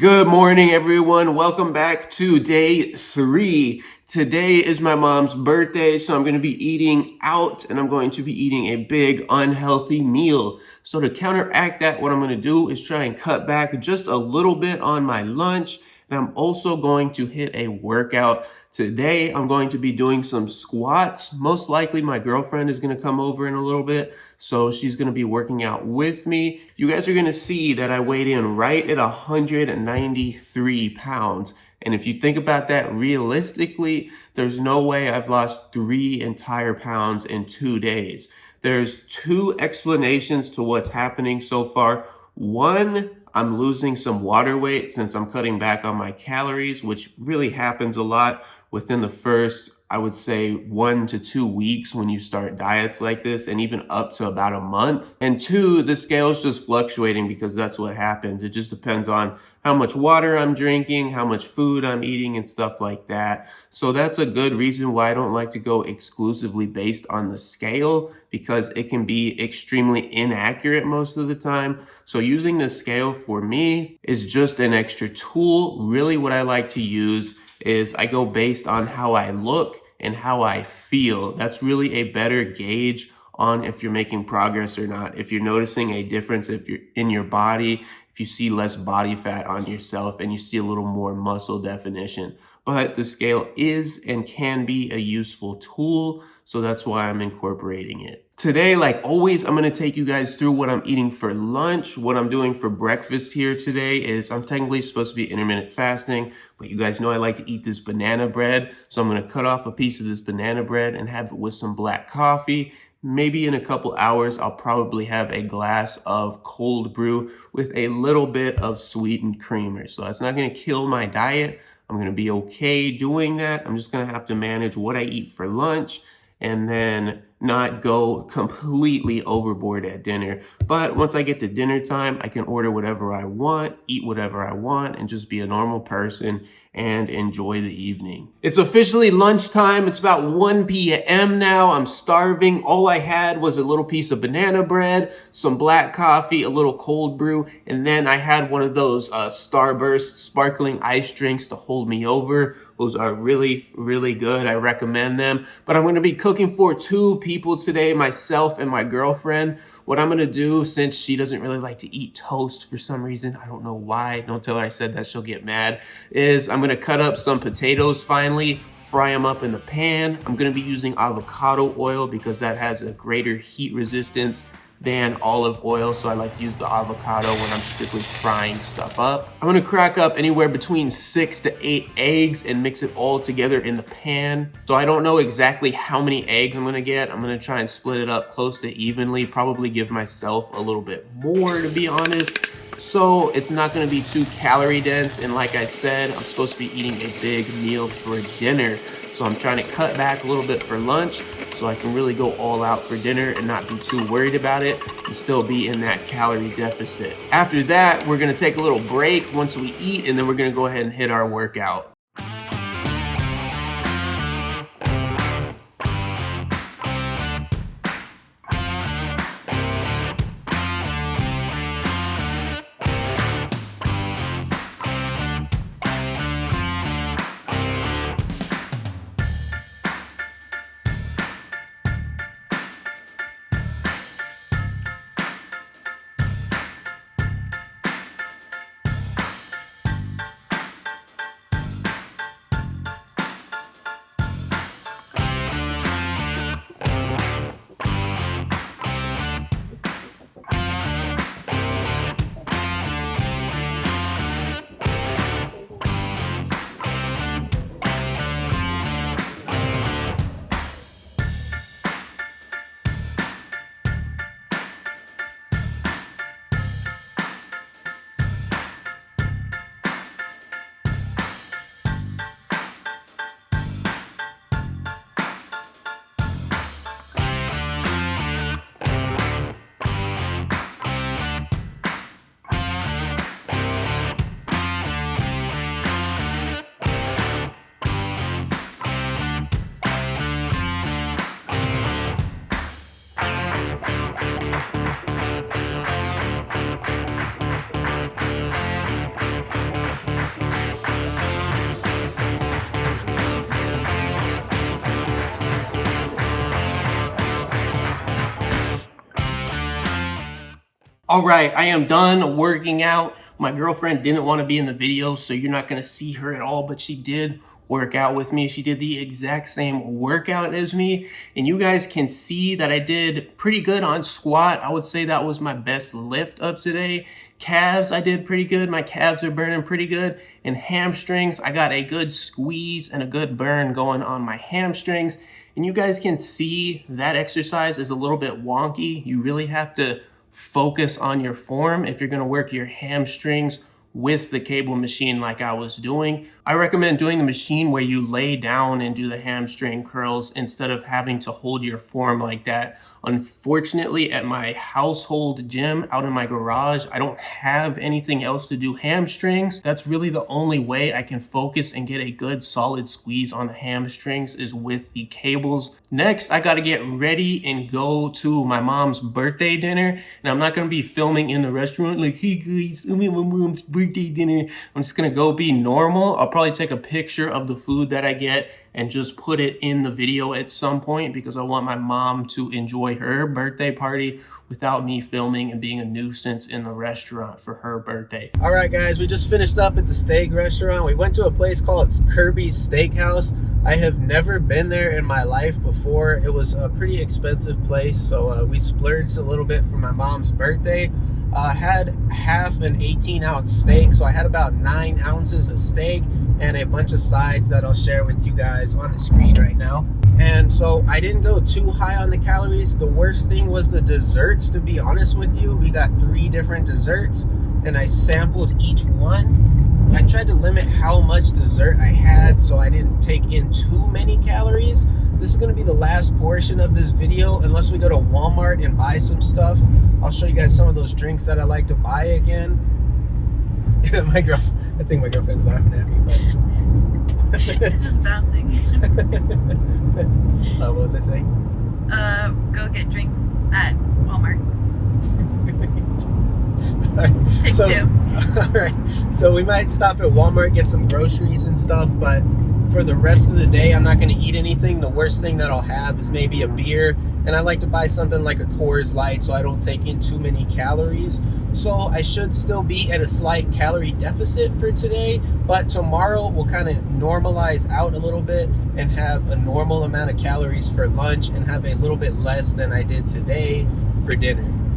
Good morning, everyone. Welcome back to day 3. Today is my mom's birthday, so I'm going to be eating out and I'm going to be eating a big unhealthy meal. So to counteract that, what I'm going to do is try and cut back just a little bit on my lunch. And I'm also going to hit a workout. Today, I'm going to be doing some squats. Most likely my girlfriend is going to come over in a little bit, so she's going to be working out with me. You guys are going to see that I weighed in right at 193 pounds. And if you think about that realistically, there's no way I've lost 3 entire pounds in 2 days. There's 2 explanations to what's happening so far. One, I'm losing some water weight since I'm cutting back on my calories, which really happens a lot within the first, I would say, 1 to 2 weeks when you start diets like this, and even up to about a month. And 2, the scale's just fluctuating because that's what happens. It just depends on how much water I'm drinking, how much food I'm eating, and stuff like that. So that's a good reason why I don't like to go exclusively based on the scale, because it can be extremely inaccurate most of the time. So using the scale for me is just an extra tool. Really what I like to use is I go based on how I look and how I feel. That's really a better gauge on if you're making progress or not. If you're noticing a difference, if you're in your body, if you see less body fat on yourself and you see a little more muscle definition. But the scale is and can be a useful tool, so that's why I'm incorporating it. Today, like always, I'm gonna take you guys through what I'm eating for lunch. What I'm doing for breakfast here today is I'm technically supposed to be intermittent fasting, but you guys know I like to eat this banana bread. So I'm gonna cut off a piece of this banana bread and have it with some black coffee. Maybe in a couple hours, I'll probably have a glass of cold brew with a little bit of sweetened creamer. So that's not gonna kill my diet. I'm gonna be okay doing that. I'm just gonna have to manage what I eat for lunch and then not go completely overboard at dinner. But once I get to dinner time, I can order whatever I want, eat whatever I want, and just be a normal person and enjoy the evening. It's officially lunchtime. It's about 1 p.m. now. I'm starving. All I had was a little piece of banana bread, some black coffee, a little cold brew, and then I had one of those Starburst sparkling ice drinks to hold me over. Those are really, really good. I recommend them. But I'm gonna be cooking for 2 people today, myself and my girlfriend. What I'm gonna do, since she doesn't really like to eat toast for some reason, I don't know why, don't tell her I said that, she'll get mad, is I'm gonna cut up some potatoes finally, fry them up in the pan. I'm gonna be using avocado oil because that has a greater heat resistance than olive oil, so I like to use the avocado when I'm strictly frying stuff up. I'm gonna crack up anywhere between 6 to 8 eggs and mix it all together in the pan. So I don't know exactly how many eggs I'm gonna get. I'm gonna try and split it up close to evenly, probably give myself a little bit more, to be honest. So it's not gonna be too calorie dense, and like I said, I'm supposed to be eating a big meal for dinner. So I'm trying to cut back a little bit for lunch so I can really go all out for dinner and not be too worried about it and still be in that calorie deficit. After that, we're gonna take a little break once we eat, and then we're gonna go ahead and hit our workout. All right, I am done working out. My girlfriend didn't want to be in the video, so you're not going to see her at all, but she did work out with me. She did the exact same workout as me, and you guys can see that I did pretty good on squat. I would say that was my best lift of today. Calves, I did pretty good. My calves are burning pretty good. And hamstrings, I got a good squeeze and a good burn going on my hamstrings. And you guys can see that exercise is a little bit wonky. You really have to focus on your form if you're going to work your hamstrings with the cable machine like I was doing. I recommend doing the machine where you lay down and do the hamstring curls instead of having to hold your form like that. Unfortunately, at my household gym out in my garage, I don't have anything else to do hamstrings. That's really the only way I can focus and get a good solid squeeze on the hamstrings is with the cables. Next, I got to get ready and go to my mom's birthday dinner. And I'm not going to be filming in the restaurant like, hey guys, I'm at my mom's birthday dinner. I'm just going to go be normal. I'll probably take a picture of the food that I get and just put it in the video at some point because I want my mom to enjoy her birthday party without me filming and being a nuisance in the restaurant for her birthday. All right, guys, we just finished up at the steak restaurant. We went to a place called Kirby's Steakhouse. I have never been there in my life before. It was a pretty expensive place, so we splurged a little bit for my mom's birthday. Had half an 18-ounce steak, so I had about 9 ounces of steak and a bunch of sides that I'll share with you guys on the screen right now. And so I didn't go too high on the calories. The worst thing was the desserts, to be honest with you. We got 3 different desserts and I sampled each one. I tried to limit how much dessert I had so I didn't take in too many calories. This is going to be the last portion of this video unless we go to Walmart and buy some stuff. I'll show you guys some of those drinks that I like to buy again. I think my girlfriend's laughing at me, but it's just bouncing. What was I saying? Go get drinks at Walmart. Right. Take 2. All right. So we might stop at Walmart, get some groceries and stuff, but for the rest of the day, I'm not going to eat anything. The worst thing that I'll have is maybe a beer, and I like to buy something like a Coors Light so I don't take in too many calories. So I should still be at a slight calorie deficit for today, but tomorrow we'll kind of normalize out a little bit and have a normal amount of calories for lunch and have a little bit less than I did today for dinner.